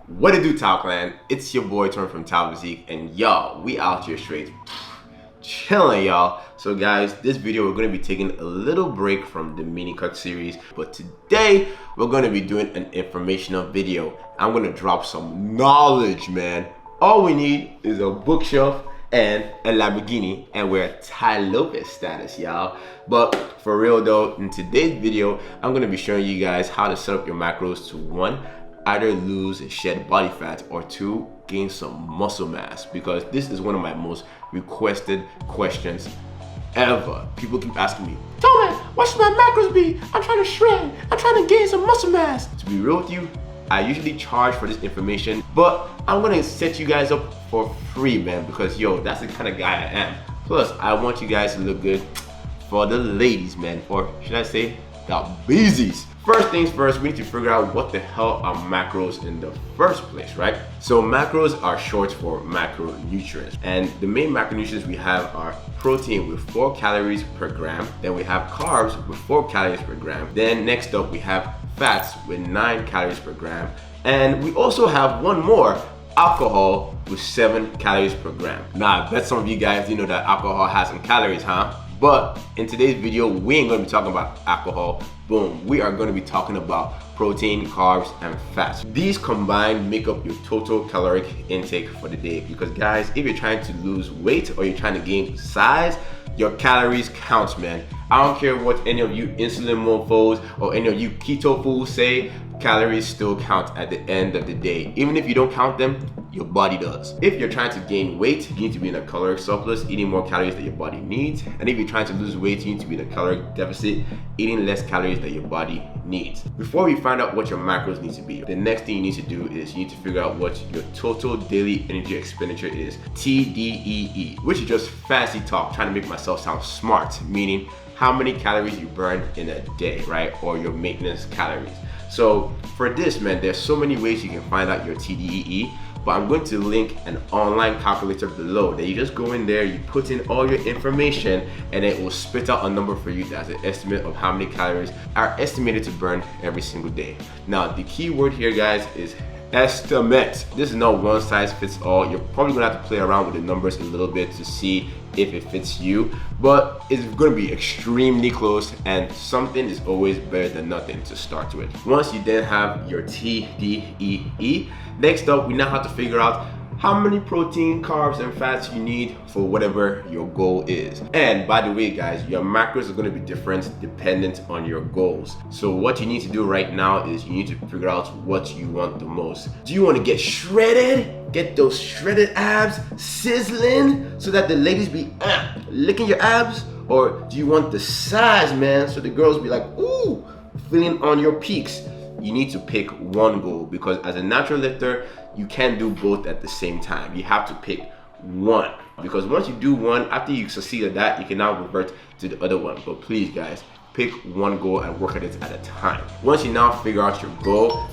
What it do, Taoklan? It's your boy Torn from Physique, and y'all, we out here straight chilling, y'all. So guys, this video we're going to be taking a little break from the mini cut series, but today we're going to be doing an informational video. I'm going to drop some knowledge, man. All we need is a bookshelf and a Lamborghini, and we're at Ty Lopez status, y'all. But for real though, in today's video, I'm going to be showing you guys how to set up your macros to one, either lose and shed body fat, or two, gain some muscle mass, because this is one of my most requested questions ever. People keep asking me, Tony, what should my macros be? I'm trying to shred, I'm trying to gain some muscle mass. To be real with you, I usually charge for this information, but I'm gonna set you guys up for free, man, because yo, that's the kind of guy I am. Plus, I want you guys to look good for the ladies, man, or should I say, the beezies. First things first, we need to figure out what the hell are macros in the first place, right? So macros are short for macronutrients, and the main macronutrients we have are protein with 4 calories per gram, then we have carbs with 4 calories per gram, then next up we have fats with 9 calories per gram, and we also have one more, alcohol with 7 calories per gram. Now I bet some of you guys didn't know that alcohol has some calories, huh? But in today's video, we ain't gonna be talking about alcohol. Boom, we are gonna be talking about protein, carbs, and fats. These combined make up your total caloric intake for the day. Because guys, if you're trying to lose weight or you're trying to gain size, your calories counts, man. I don't care what any of you insulin mofos or any of you keto fools say, calories still count at the end of the day. Even if you don't count them, your body does. If you're trying to gain weight, you need to be in a caloric surplus, eating more calories than your body needs. And if you're trying to lose weight, you need to be in a caloric deficit, eating less calories than your body needs. Before we find out what your macros need to be, the next thing you need to do is you need to figure out what your total daily energy expenditure is, T.D.E.E, which is just fancy talk, trying to make myself sound smart, meaning how many calories you burn in a day, right? Or your maintenance calories. So for this, man, there's so many ways you can find out your T.D.E.E, but I'm going to link an online calculator below that you just go in there, you put in all your information, and it will spit out a number for you that's an estimate of how many calories are estimated to burn every single day. Now, the key word here, guys, is estimate. This is not one size fits all. You're probably gonna have to play around with the numbers a little bit to see if it fits you, but it's gonna be extremely close, and something is always better than nothing to start with. Once you then have your T.D.E.E, next up we now have to figure out how many protein, carbs, and fats you need for whatever your goal is. And by the way, guys, your macros are going to be different dependent on your goals. So what you need to do right now is you need to figure out what you want the most. Do you want to get shredded? Get those shredded abs sizzling so that the ladies be licking your abs? Or do you want the size, man, so the girls be like, ooh, feeling on your peaks? You need to pick one goal, because as a natural lifter, you can't do both at the same time. You have to pick one, because once you do one, after you succeed at that, you can now revert to the other one. But please, guys, pick one goal and work at it at a time. Once you now figure out your goal,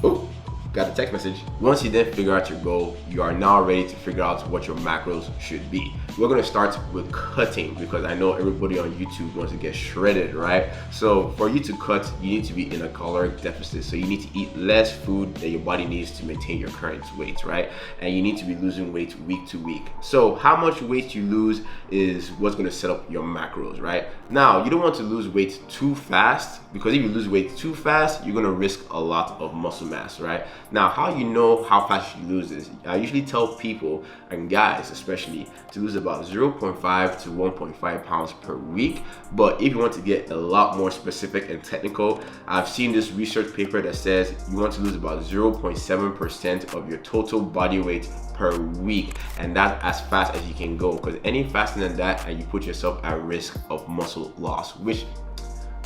oh, got a text message. Once you then figure out your goal, you are now ready to figure out what your macros should be. We're gonna start with cutting, because I know everybody on YouTube wants to get shredded, right? So for you to cut, you need to be in a caloric deficit. So you need to eat less food than your body needs to maintain your current weight, right? And you need to be losing weight week to week. So how much weight you lose is what's gonna set up your macros, right? Now, you don't want to lose weight too fast, because if you lose weight too fast, you're gonna risk a lot of muscle mass, right? Now, how you know how fast you lose this? I usually tell people, and guys especially, to lose about 0.5 to 1.5 pounds per week. But if you want to get a lot more specific and technical, I've seen this research paper that says you want to lose about 0.7% of your total body weight per week, and that's as fast as you can go, because any faster than that and you put yourself at risk of muscle loss, which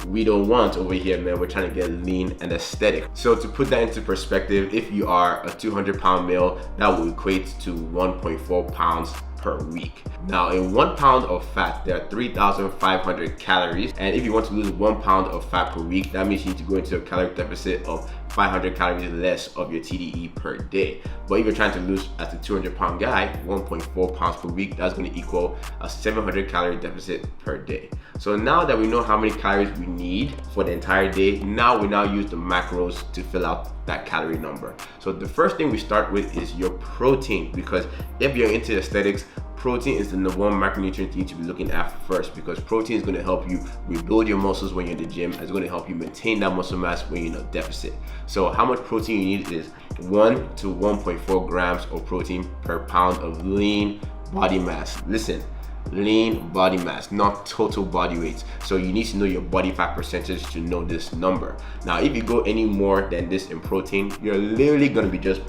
we don't want over here, man. We're trying to get lean and aesthetic. So to put that into perspective, if you are a 200-pound male, that will equate to 1.4 pounds per week. Now, in 1 pound of fat, there are 3,500 calories. And if you want to lose 1 pound of fat per week, that means you need to go into a caloric deficit of 500 calories less of your TDE per day. But if you're trying to lose as a 200-pound guy, 1.4 pounds per week, that's going to equal a 700 calorie deficit per day. So now that we know how many calories we need for the entire day, now we use the macros to fill out that calorie number. So the first thing we start with is your protein, because if you're into aesthetics, protein is the number one macronutrient you need to be looking at first, because protein is going to help you rebuild your muscles when you're in the gym, and it's going to help you maintain that muscle mass when you're in a deficit. So how much protein you need is 1 to 1.4 grams of protein per pound of lean body mass. Listen, lean body mass, not total body weight. So you need to know your body fat percentage to know this number. Now if you go any more than this in protein, you're literally going to be just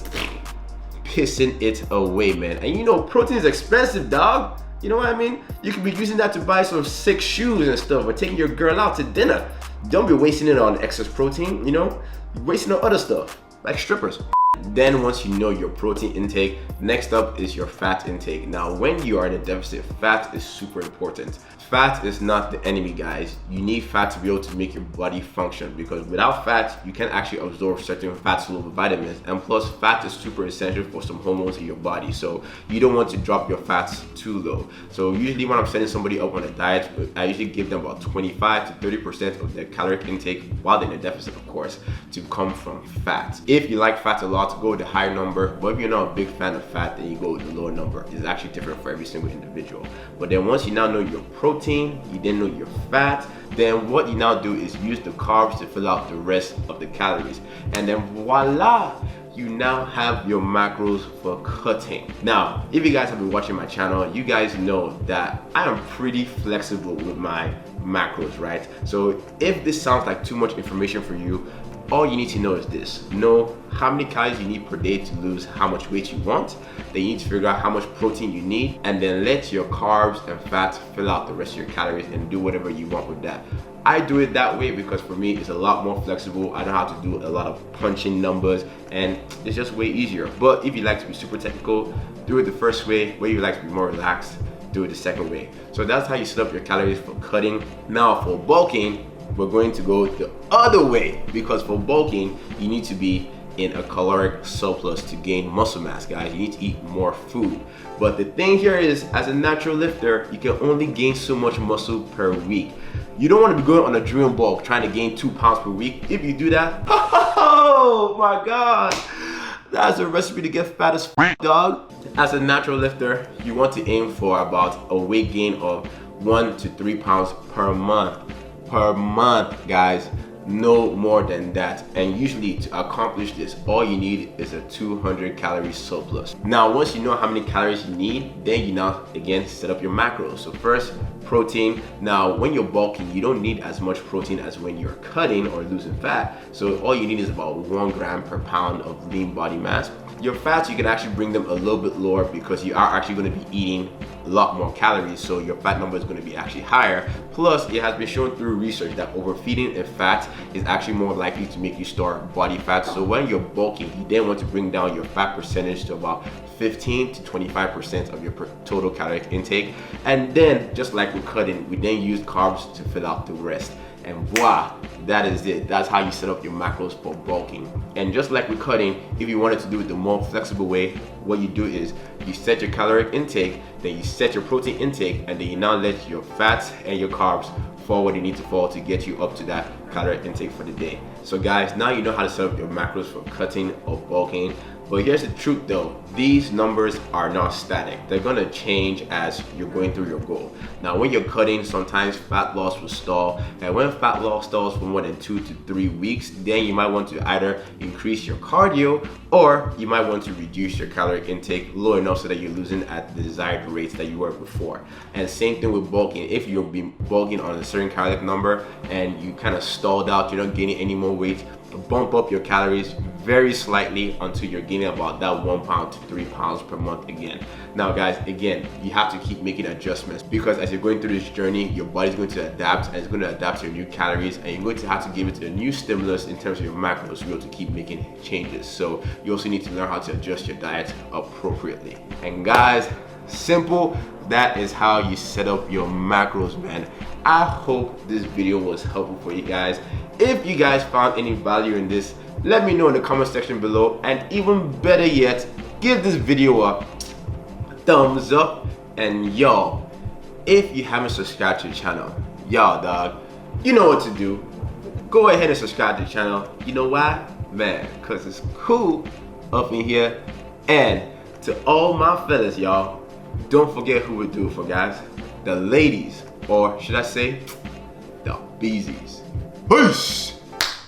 pissing it away, man. And you know, protein is expensive, dog. You know what I mean? You could be using that to buy some sick shoes and stuff, or taking your girl out to dinner. Don't be wasting it on excess protein, you know? You're wasting on other stuff, like strippers. Then once you know your protein intake, next up is your fat intake. Now when you are in a deficit, fat is super important. Fat is not the enemy, guys. You need fat to be able to make your body function, because without fat, you can't actually absorb certain fat-soluble vitamins. And plus, fat is super essential for some hormones in your body. So you don't want to drop your fats too low. So usually when I'm setting somebody up on a diet, I usually give them about 25 to 30% of their caloric intake, while they're in a deficit, of course, to come from fat. If you like fat a lot, go with the higher number. But if you're not a big fan of fat, then you go with the lower number. It's actually different for every single individual. But then once you now know your protein, you then know your fat, then what you now do is use the carbs to fill out the rest of the calories. And then voila, you now have your macros for cutting. Now, if you guys have been watching my channel, you guys know that I am pretty flexible with my macros, right? So if this sounds like too much information for you, all you need to know is this: know how many calories you need per day to lose how much weight you want. Then you need to figure out how much protein you need, and then let your carbs and fats fill out the rest of your calories and do whatever you want with that. I do it that way because for me it's a lot more flexible. I don't have to do a lot of punching numbers, and it's just way easier. But if you like to be super technical, do it the first way. Where you like to be more relaxed, do it the second way. So that's how you set up your calories for cutting. Now for bulking, we're going to go the other way, because for bulking you need to be in a caloric surplus to gain muscle mass, guys. You need to eat more food. But the thing here is, as a natural lifter, you can only gain so much muscle per week. You don't want to be going on a drill bulk trying to gain 2 pounds per week. If you do that, oh my god, that's a recipe to get fat as f, dog. As a natural lifter, you want to aim for about a weight gain of 1 to 3 pounds per month. Per month, guys, no more than that. And usually to accomplish this, all you need is a 200 calorie surplus. Now once you know how many calories you need, then you now again set up your macros. So first, protein. Now when you're bulking, you don't need as much protein as when you're cutting or losing fat. So all you need is about 1 gram per pound of lean body mass. Your fats, you can actually bring them a little bit lower, because you are actually going to be eating a lot more calories, so your fat number is going to be actually higher. Plus, it has been shown through research that overfeeding in fat is actually more likely to make you store body fat. So when you're bulking, you then want to bring down your fat percentage to about 15 to 25% of your total caloric intake. And then, just like with cutting, we then use carbs to fill out the rest. And voila, that is it. That's how you set up your macros for bulking. And just like with cutting, if you wanted to do it the more flexible way, what you do is you set your caloric intake, then you set your protein intake, and then you now let your fats and your carbs fall where they need to fall to get you up to that caloric intake for the day. So guys, now you know how to set up your macros for cutting or bulking. But here's the truth though, these numbers are not static. They're gonna change as you're going through your goal. Now when you're cutting, sometimes fat loss will stall, and when fat loss stalls for more than 2 to 3 weeks, then you might want to either increase your cardio, or you might want to reduce your caloric intake low enough so that you're losing at the desired rates that you were before. And same thing with bulking. If you've been bulking on a certain caloric number and you kind of stalled out, you're not gaining any more weight, bump up your calories very slightly until you're gaining about that 1 pound to 3 pounds per month again. Now guys, again, you have to keep making adjustments, because as you're going through this journey, your body's going to adapt, and it's going to adapt to your new calories, and you're going to have to give it a new stimulus in terms of your macros to be able to keep making changes. So you also need to learn how to adjust your diet appropriately. And guys, simple, that is how you set up your macros, man. I hope this video was helpful for you guys. If you guys found any value in this, let me know in the comment section below, and even better yet, give this video a thumbs up. And y'all, if you haven't subscribed to the channel, y'all dog, you know what to do. Go ahead and subscribe to the channel. You know why? Man, cause it's cool up in here. And to all my fellas, y'all, don't forget who we do it for, guys. The ladies, or should I say, the beezies. Peace!